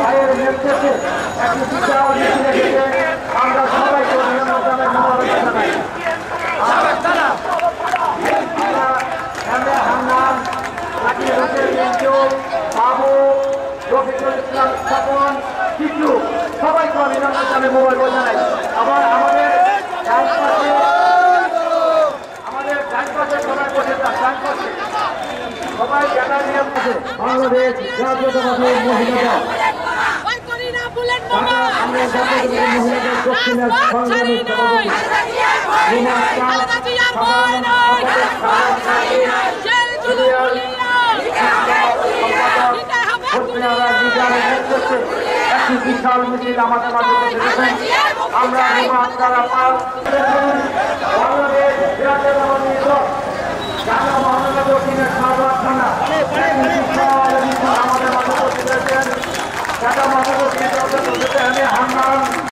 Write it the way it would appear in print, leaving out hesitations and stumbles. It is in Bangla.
ভাইয়ের নেতৃত্বে একটি বিশাল মিছিল এসেছে। আমরা সবাইকে অভিনন্দন জানাই, মোবারকবাদ জানাই। হান্নান, জাকির হোসেন মিন্টু, বাবু, রফিকুল ইসলাম স্বপন, টিটু, সবাইকে অভিনন্দন জানাই, মোবারকবাদ জানাই। আবার আমাদের ডান পাশে সবাই বসে ডান পাশে সবাই জানা নিয়ে বাংলাদেশ জাতীয়তাবাদী মহিলা দল মহিলাদের দক্ষিণের সংগ্রামী একটি বিশাল মিছিল আমাদের মাঝে আমরা বাংলাদেশ জাতীয়তাবাদী দল ঢাকা মহানগর দক্ষিণের সারওয়ার থানা আমাদের মাঝে